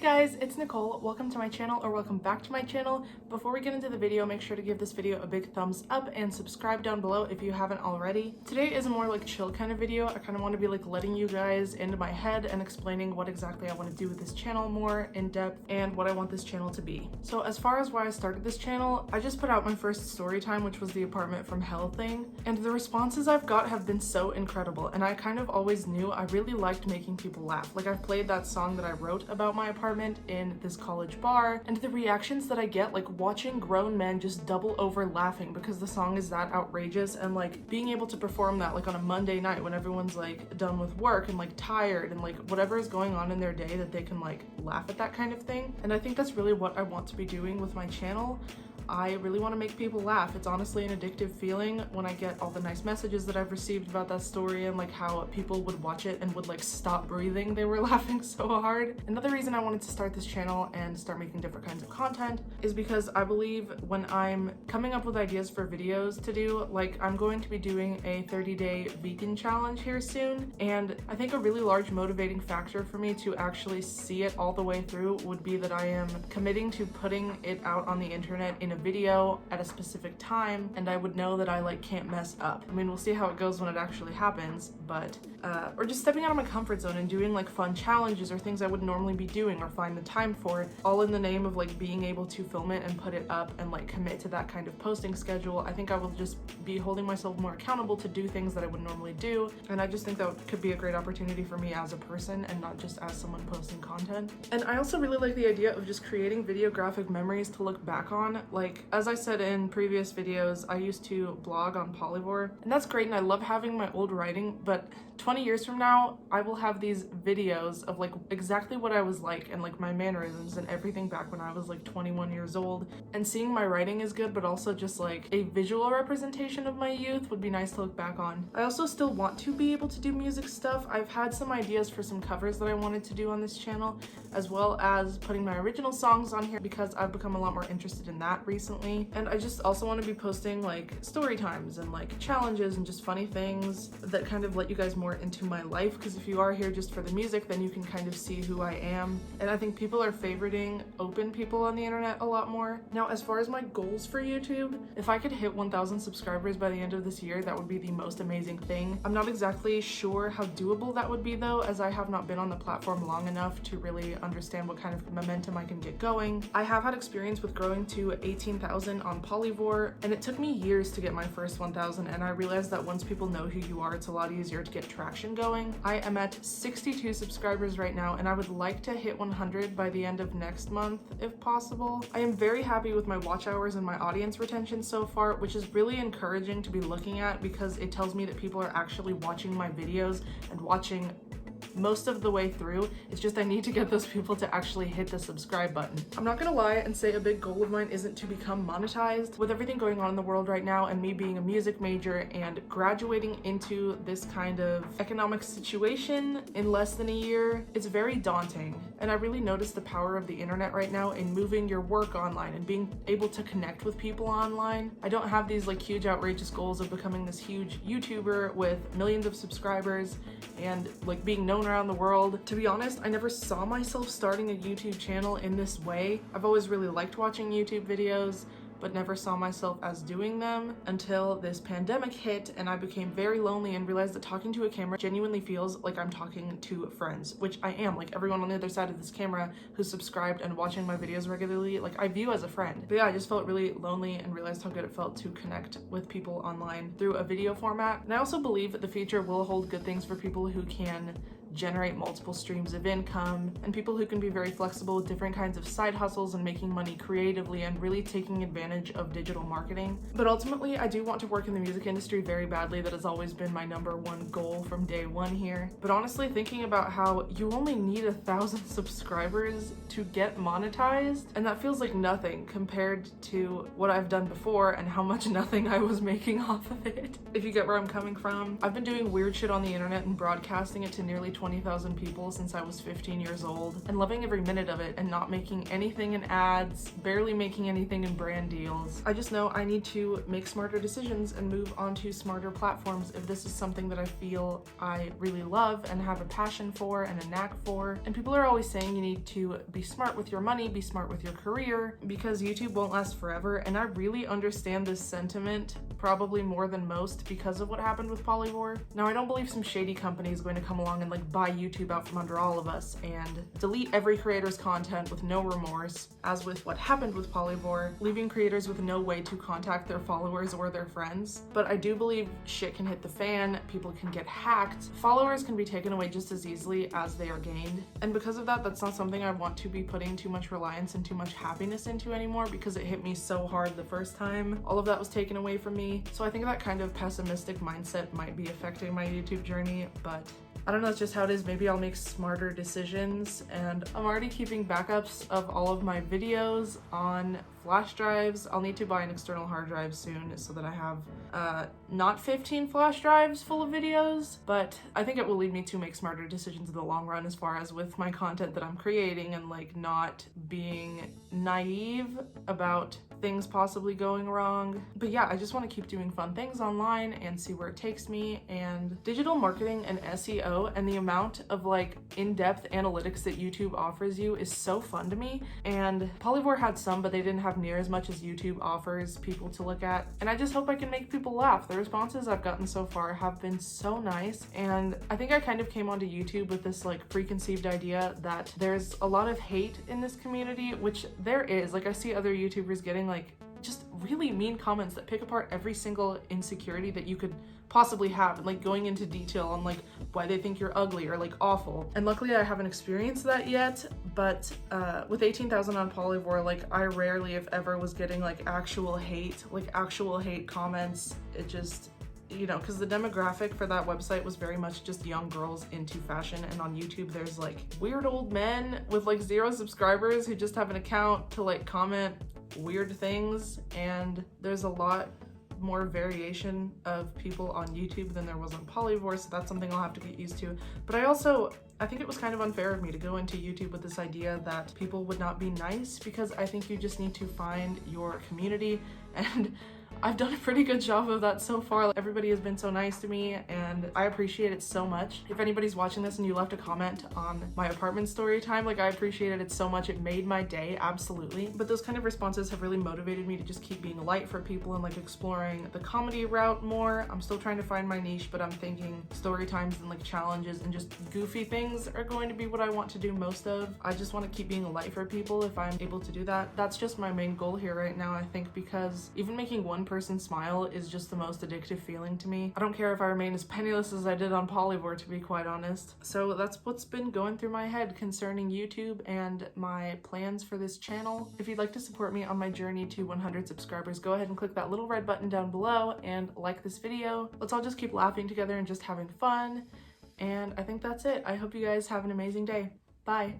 guys, it's Nicole. Welcome to my channel, or welcome back to my channel. Before we get into the video, make sure to give this video a big thumbs up and subscribe down below if you haven't already. Today is a more like chill kind of video. I kind of want to be like letting you guys into my head and explaining what exactly I want to do with this channel more in depth and what I want this channel to be. So as far as why I started this channel, I just put out my first story time, which was the apartment from hell thing, and the responses I've got have been so incredible, and I kind of always knew I really liked making people laugh. Like, I've played that song that I wrote about my apartment in this college bar, and the reactions that I get, like watching grown men just double over laughing because the song is that outrageous, and like being able to perform that like on a Monday night when everyone's like done with work and like tired and like whatever is going on in their day, that they can like laugh at that kind of thing. And I think that's really what I want to be doing with my channel. I really want to make people laugh. It's honestly an addictive feeling when I get all the nice messages that I've received about that story and like how people would watch it and would like stop breathing. They were laughing so hard. Another reason I wanted to start this channel and start making different kinds of content is because I believe when I'm coming up with ideas for videos to do, like I'm going to be doing a 30-day vegan challenge here soon, and I think a really large motivating factor for me to actually see it all the way through would be that I am committing to putting it out on the internet in a video at a specific time, and I would know that I like can't mess up. I mean, we'll see how it goes when it actually happens, but or just stepping out of my comfort zone and doing like fun challenges or things I would normally be doing or find the time for, all in the name of like being able to film it and put it up and like commit to that kind of posting schedule. I think I will just be holding myself more accountable to do things that I would normally do, and I just think that could be a great opportunity for me as a person and not just as someone posting content. And I also really like the idea of just creating videographic memories to look back on. Like, as I said in previous videos, I used to blog on Polyvore, and that's great and I love having my old writing, but 20 years from now, I will have these videos of like exactly what I was like and like my mannerisms and everything back when I was like 21 years old. And seeing my writing is good, but also just like a visual representation of my youth would be nice to look back on. I also still want to be able to do music stuff. I've had some ideas for some covers that I wanted to do on this channel, as well as putting my original songs on here because I've become a lot more interested in that recently. And I just also want to be posting like story times and like challenges and just funny things that kind of let you guys more into my life, because if you are here just for the music, then you can kind of see who I am. And I think people are favoriting open people on the internet a lot more. Now, as far as my goals for YouTube, if I could hit 1,000 subscribers by the end of this year, that would be the most amazing thing. I'm not exactly sure how doable that would be though, as I have not been on the platform long enough to really understand what kind of momentum I can get going. I have had experience with growing to 18,000 on Polyvore, and it took me years to get my first 1,000, and I realized that once people know who you are, it's a lot easier to get traction going. I am at 62 subscribers right now, and I would like to hit 100 by the end of next month if possible. I am very happy with my watch hours and my audience retention so far, which is really encouraging to be looking at because it tells me that people are actually watching my videos and watching most of the way through. It's just I need to get those people to actually hit the subscribe button. I'm not gonna lie and say a big goal of mine isn't to become monetized. With everything going on in the world right now and me being a music major and graduating into this kind of economic situation in less than a year, it's very daunting. And I really notice the power of the internet right now in moving your work online and being able to connect with people online. I don't have these like huge outrageous goals of becoming this huge YouTuber with millions of subscribers and like being known around the world. To be honest, I never saw myself starting a YouTube channel in this way. I've always really liked watching YouTube videos, but never saw myself as doing them until this pandemic hit and I became very lonely and realized that talking to a camera genuinely feels like I'm talking to friends, which I am. Like, everyone on the other side of this camera who's subscribed and watching my videos regularly, like I view as a friend. But yeah, I just felt really lonely and realized how good it felt to connect with people online through a video format. And I also believe that the future will hold good things for people who can generate multiple streams of income and people who can be very flexible with different kinds of side hustles and making money creatively and really taking advantage of digital marketing. But ultimately, I do want to work in the music industry very badly. That has always been my #1 goal from day one here. But honestly, thinking about how you only need 1,000 subscribers to get monetized, and that feels like nothing compared to what I've done before and how much nothing I was making off of it. If you get where I'm coming from, I've been doing weird shit on the internet and broadcasting it to nearly 20 20,000 people since I was 15 years old and loving every minute of it and not making anything in ads, barely making anything in brand deals. I just know I need to make smarter decisions and move on to smarter platforms if this is something that I feel I really love and have a passion for and a knack for. And people are always saying you need to be smart with your money, be smart with your career, because YouTube won't last forever. And I really understand this sentiment, probably more than most, because of what happened with Polyvore. Now, I don't believe some shady company is going to come along and like buy YouTube out from under all of us and delete every creator's content with no remorse, as with what happened with Polyvore, leaving creators with no way to contact their followers or their friends. But I do believe shit can hit the fan, people can get hacked, followers can be taken away just as easily as they are gained. And because of that, that's not something I want to be putting too much reliance and too much happiness into anymore, because it hit me so hard the first time all of that was taken away from me. So I think that kind of pessimistic mindset might be affecting my YouTube journey, but I don't know, it's just how it is. Maybe I'll make smarter decisions. And I'm already keeping backups of all of my videos on flash drives. I'll need to buy an external hard drive soon so that I have not 15 flash drives full of videos, but I think it will lead me to make smarter decisions in the long run as far as with my content that I'm creating and like not being naive about things possibly going wrong. But yeah, I just want to keep doing fun things online and see where it takes me. And digital marketing and SEO and the amount of like in-depth analytics that YouTube offers you is so fun to me. And Polyvore had some, but they didn't have near as much as YouTube offers people to look at. And I just hope I can make people laugh. The responses I've gotten so far have been so nice. And I think I kind of came onto YouTube with this like preconceived idea that there's a lot of hate in this community, which there is. Like I see other YouTubers getting like just really mean comments that pick apart every single insecurity that you could possibly have and like going into detail on like why they think you're ugly or like awful. And luckily I haven't experienced that yet, but with 18,000 on Polyvore, like I rarely if ever was getting like actual hate comments. It just, you know, because the demographic for that website was very much just young girls into fashion, and on YouTube there's like weird old men with like 0 subscribers who just have an account to like comment weird things, and there's a lot more variation of people on YouTube than there was on Polyvore, so that's something I'll have to get used to. But I think it was kind of unfair of me to go into YouTube with this idea that people would not be nice, because I think you just need to find your community, and I've done a pretty good job of that so far. Everybody has been so nice to me and I appreciate it so much. If anybody's watching this and you left a comment on my apartment story time, like I appreciated it so much. It made my day, absolutely. But those kind of responses have really motivated me to just keep being light for people and like exploring the comedy route more. I'm still trying to find my niche, but I'm thinking story times and like challenges and just goofy things are going to be what I want to do most of. I just want to keep being a light for people if I'm able to do that. That's just my main goal here right now, I think, because even making one person smile is just the most addictive feeling to me. I don't care if I remain as penniless as I did on Polyvore, to be quite honest. So that's what's been going through my head concerning YouTube and my plans for this channel. If you'd like to support me on my journey to 100 subscribers, go ahead and click that little red button down below and like this video. Let's all just keep laughing together and just having fun. And I think that's it. I hope you guys have an amazing day. Bye.